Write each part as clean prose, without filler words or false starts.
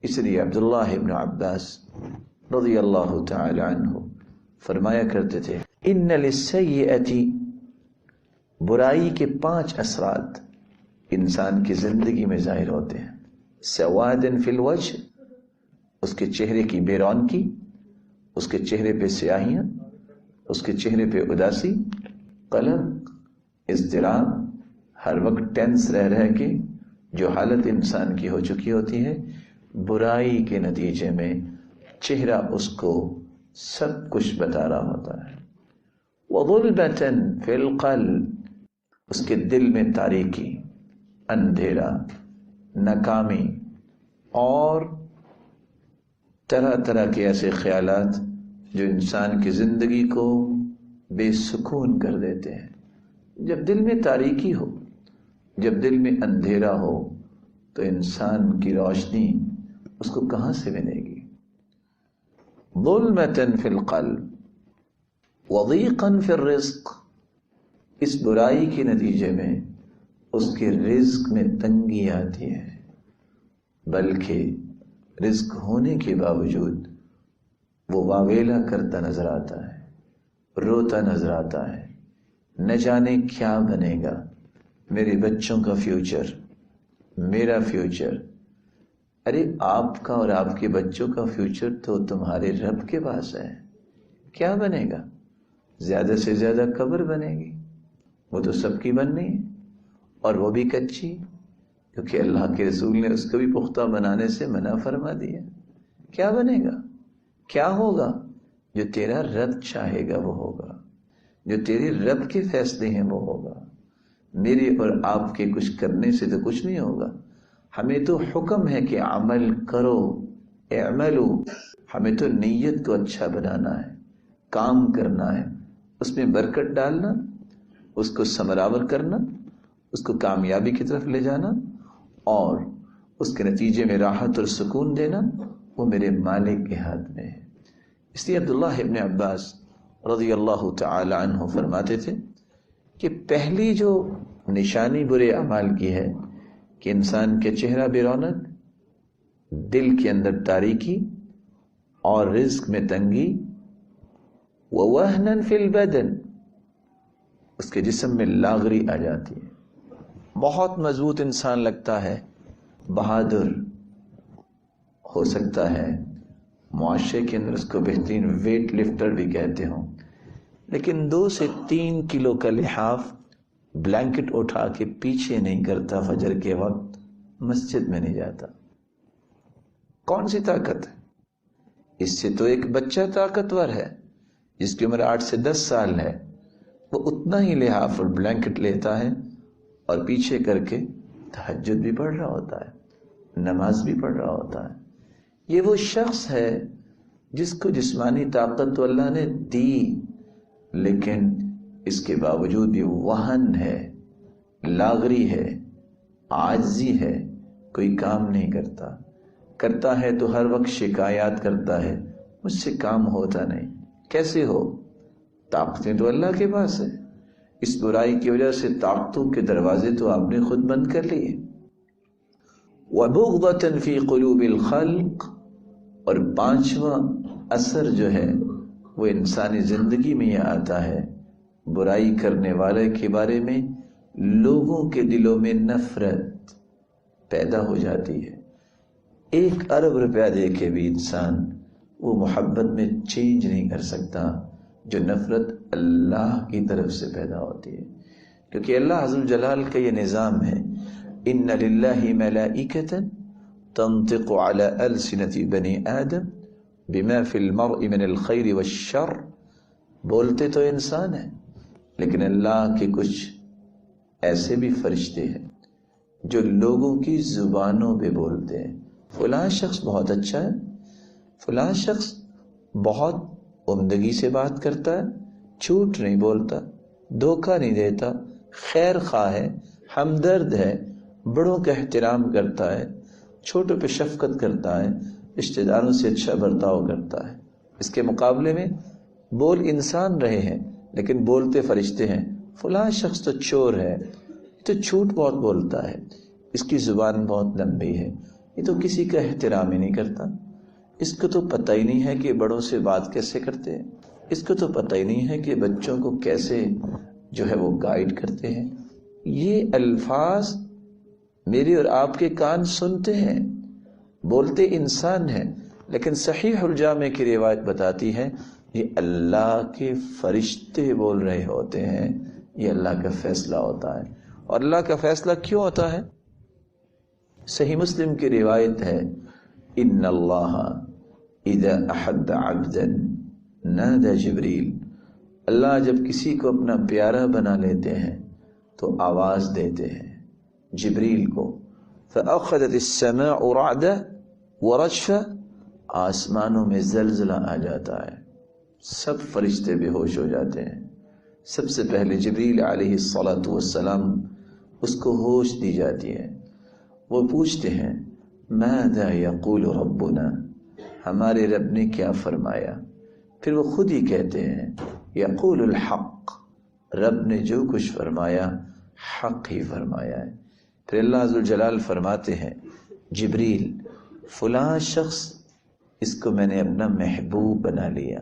اس لیے عبداللہ ابن عباس رضی اللہ تعالی عنہ فرمایا کرتے تھے ان للسیئۃ، برائی کے 5 اثرات انسان کی زندگی میں ظاہر ہوتے ہیں. سواد فی الوجہ، اس کے چہرے کی بے رونقی، اس کے چہرے پہ سیاہیاں، اس کے چہرے پہ اداسی، قلق، اضطراب، ہر وقت ٹینس رہ کے جو حالت انسان کی ہو چکی ہوتی ہے، برائی کے نتیجے میں چہرہ اس کو سب کچھ بتا رہا ہوتا ہے. وَظُلْمَةً فِي الْقَلْبِ، اس کے دل میں تاریکی، اندھیرا، ناکامی اور طرح طرح کے ایسے خیالات جو انسان کی زندگی کو بے سکون کر دیتے ہیں. جب دل میں تاریکی ہو، جب دل میں اندھیرا ہو تو انسان کی روشنی اس کو کہاں سے ملے گی؟ ظلمۃ فی القلب وضیقا فی الرزق، اس برائی کے نتیجے میں اس کے رزق میں تنگی آتی ہے، بلکہ رزق ہونے کے باوجود وہ واویلا کرتا نظر آتا ہے، روتا نظر آتا ہے، نہ جانے کیا بنے گا، میرے بچوں کا فیوچر، میرا فیوچر. ارے آپ کا اور آپ کے بچوں کا فیوچر تو تمہارے رب کے پاس ہے. کیا بنے گا؟ زیادہ سے زیادہ قبر بنے گی، وہ تو سب کی بننی ہے، اور وہ بھی کچی، کیونکہ اللہ کے رسول نے اس کو بھی پختہ بنانے سے منع فرما دیا. کیا بنے گا؟ کیا ہوگا؟ جو تیرا رب چاہے گا وہ ہوگا، جو تیرے رب کے فیصلے ہیں وہ ہوگا. میرے اور آپ کے کچھ کرنے سے تو کچھ نہیں ہوگا. ہمیں تو حکم ہے کہ عمل کرو، اعملوا، ہمیں تو نیت کو اچھا بنانا ہے، کام کرنا ہے، اس میں برکت ڈالنا، اس کو ثمراور کرنا، اس کو کامیابی کی طرف لے جانا، اور اس کے نتیجے میں راحت اور سکون دینا، وہ میرے مالک کے ہاتھ میں ہے. اس لیے عبداللہ ابن عباس رضی اللہ تعالی عنہ فرماتے تھے کہ پہلی جو نشانی برے اعمال کی ہے کہ انسان کے چہرہ بے رونق، دل کے اندر تاریکی اور رزق میں تنگی. وَوَهْنًا فِي الْبَدَنِ، اس کے جسم میں لاغری آ جاتی ہے. بہت مضبوط انسان لگتا ہے، بہادر ہو سکتا ہے، معاشرے کے اندر اس کو بہترین ویٹ لفٹر بھی کہتے ہوں، لیکن 2 سے 3 کلو کا لحاف بلینکٹ اٹھا کے پیچھے نہیں کرتا، فجر کے وقت مسجد میں نہیں جاتا. کون سی طاقت ہے؟ اس سے تو ایک بچہ طاقتور ہے جس کی عمر 8 سے 10 سال ہے، وہ اتنا ہی لحاف اور بلینکٹ لیتا ہے اور پیچھے کر کے تہجد بھی پڑھ رہا ہوتا ہے، نماز بھی پڑھ رہا ہوتا ہے. یہ وہ شخص ہے جس کو جسمانی طاقت تو اللہ نے دی، لیکن اس کے باوجود بھی وہن ہے، لاغری ہے، عاجزی ہے، کوئی کام نہیں کرتا. کرتا ہے تو ہر وقت شکایات کرتا ہے، مجھ سے کام ہوتا نہیں. کیسے ہو؟ طاقتیں تو اللہ کے پاس ہے. اس برائی کی وجہ سے طاقتوں کے دروازے تو آپ نے خود بند کر لیے. وَبُغْضَةً فِي قُلُوبِ الْخَلْقِ، اور 5واں اثر جو ہے وہ انسانی زندگی میں یہ آتا ہے، برائی کرنے والے کے بارے میں لوگوں کے دلوں میں نفرت پیدا ہو جاتی ہے. 1 ارب روپیہ دے کے بھی انسان وہ محبت میں چینج نہیں کر سکتا جو نفرت اللہ کی طرف سے پیدا ہوتی ہے. کیونکہ اللہ عز و جلال کا یہ نظام ہے، ان للہ ملائکۃ تنطق علی السنۃ بنی آدم بما فی المرء من الخیر والشر. بولتے تو انسان ہیں، لیکن اللہ کے کچھ ایسے بھی فرشتے ہیں جو لوگوں کی زبانوں پہ بولتے ہیں. فلاں شخص بہت اچھا ہے، فلاں شخص بہت عمدگی سے بات کرتا ہے، جھوٹ نہیں بولتا، دھوکہ نہیں دیتا، خیر خواہ ہے، ہمدرد ہے، بڑوں کا احترام کرتا ہے، چھوٹوں پہ شفقت کرتا ہے، رشتہ داروں سے اچھا برتاؤ کرتا ہے. اس کے مقابلے میں بول انسان رہے ہیں لیکن بولتے فرشتے ہیں. فلاں شخص تو چور ہے، تو جھوٹ بہت بولتا ہے، اس کی زبان بہت لمبی ہے، یہ تو کسی کا احترام ہی نہیں کرتا، اس کو تو پتہ ہی نہیں ہے کہ بڑوں سے بات کیسے کرتے ہیں، اس کو تو پتہ ہی نہیں ہے کہ بچوں کو کیسے جو ہے وہ گائیڈ کرتے ہیں۔ یہ الفاظ میرے اور آپ کے کان سنتے ہیں، بولتے انسان ہیں، لیکن صحیح الجامع کی روایت بتاتی ہے یہ اللہ کے فرشتے بول رہے ہوتے ہیں، یہ اللہ کا فیصلہ ہوتا ہے۔ اور اللہ کا فیصلہ کیوں ہوتا ہے؟ صحیح مسلم کی روایت ہے، ان اللہ اذا احب عبدا نادى جبریل، اللہ جب کسی کو اپنا پیارا بنا لیتے ہیں تو آواز دیتے ہیں جبریل کو، فاخذت السماء رعدا ورجفا، آسمانوں میں زلزلہ آ جاتا ہے، سب فرشتے بے ہوش ہو جاتے ہیں۔ سب سے پہلے جبریل علیہ الصلاۃ والسلام اس کو ہوش دی جاتی ہے، وہ پوچھتے ہیں ماذا یقول ربنا، ہمارے رب نے کیا فرمایا؟ پھر وہ خود ہی کہتے ہیں یقول الحق، رب نے جو کچھ فرمایا حق ہی فرمایا ہے۔ پھر اللہ ذوالجلال فرماتے ہیں جبریل فلاں شخص، اس کو میں نے اپنا محبوب بنا لیا،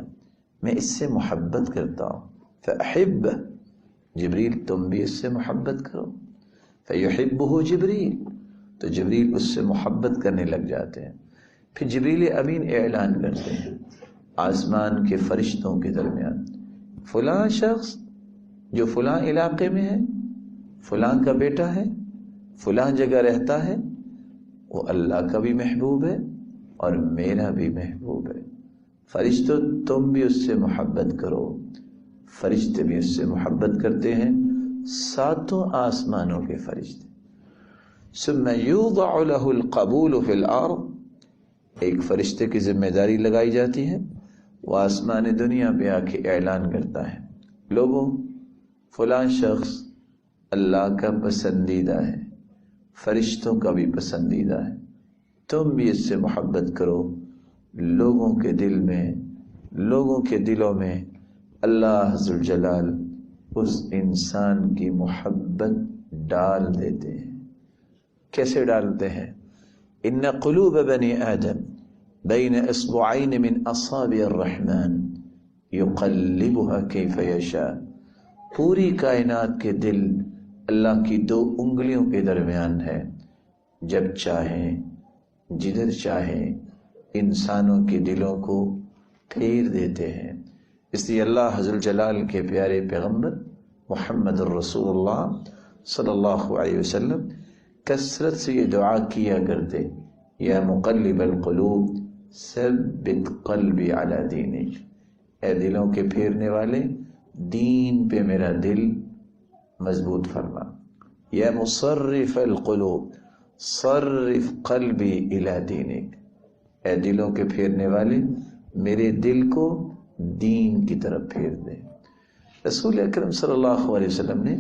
میں اس سے محبت کرتا ہوں، فأحب، جبریل تم بھی اس سے محبت کرو، فیحبہ جبریل، تو جبریل اس سے محبت کرنے لگ جاتے ہیں۔ پھر جبریل امین اعلان کرتے ہیں آسمان کے فرشتوں کے درمیان، فلاں شخص جو فلاں علاقے میں ہے، فلاں کا بیٹا ہے، فلاں جگہ رہتا ہے، وہ اللہ کا بھی محبوب ہے اور میرا بھی محبوب ہے، فرشتوں تم بھی اس سے محبت کرو۔ فرشتے بھی اس سے محبت کرتے ہیں، ساتوں آسمانوں کے فرشتے۔ ثم یوضع له القبول فی الارض، ایک فرشتے کی ذمہ داری لگائی جاتی ہے، وہ آسمان دنیا پہ آ کے اعلان کرتا ہے لوگوں فلاں شخص اللہ کا پسندیدہ ہے، فرشتوں کا بھی پسندیدہ ہے، تم بھی اس سے محبت کرو۔ لوگوں کے دل میں، لوگوں کے دلوں میں اللہ ذوالجلال اس انسان کی محبت ڈال دیتے ہیں۔ کیسے ڈالتے ہیں؟ ان قلوب بنی آدم بین اصبعین من اصابع الرحمن یقلبها کیف یشاء، پوری کائنات کے دل اللہ کی دو انگلیوں کے درمیان ہے، جب چاہیں جدھر چاہیں انسانوں کے دلوں کو پھیر دیتے ہیں۔ اس لیے اللہ حضرت جلال کے پیارے پیغمبر محمد الرسول اللہ صلی اللہ علیہ وسلم کثرت سے یہ دعا کیا کرتے، یا مقلب القلوب ثبت قلبی علی دینک، اے دلوں کے پھیرنے والے دین پہ میرا دل مضبوط فرما، یا مصرف القلوب صرف قلبی الی دینک، اے دلوں کے پھیرنے والے میرے دل کو دین کی طرف پھیر دے۔ رسول اکرم صلی اللہ علیہ وسلم نے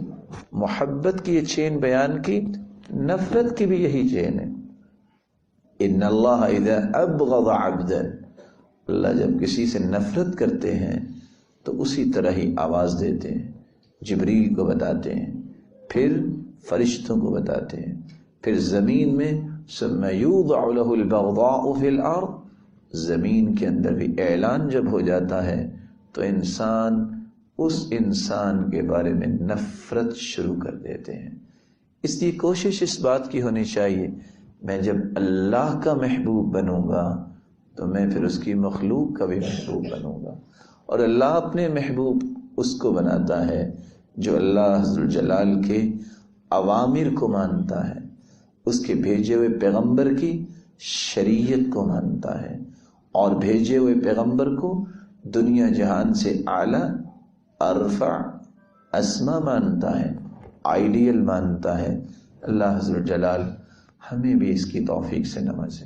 محبت کی یہ چین بیان کی، نفرت کی بھی یہی چین ہے۔ ان اللہ اذا ابغض عبدا، اللہ جب کسی سے نفرت کرتے ہیں تو اسی طرح ہی آواز دیتے ہیں، جبریل کو بتاتے ہیں، پھر فرشتوں کو بتاتے ہیں، پھر زمین میں ثم یوضع له البغضاء فی الارض، زمین کے اندر بھی اعلان جب ہو جاتا ہے تو انسان اس انسان کے بارے میں نفرت شروع کر دیتے ہیں۔ اس لیے کوشش اس بات کی ہونی چاہیے میں جب اللہ کا محبوب بنوں گا تو میں پھر اس کی مخلوق کا بھی محبوب بنوں گا، اور اللہ اپنے محبوب اس کو بناتا ہے جو اللہ ذوالجلال کے اوامر کو مانتا ہے، اس کے بھیجے ہوئے پیغمبر کی شریعت کو مانتا ہے، اور بھیجے ہوئے پیغمبر کو دنیا جہان سے اعلیٰ ارفع اسما مانتا ہے، آئیڈیل مانتا ہے۔ اللہ ذوالجلال ہمیں بھی اس کی توفیق سے نوازے۔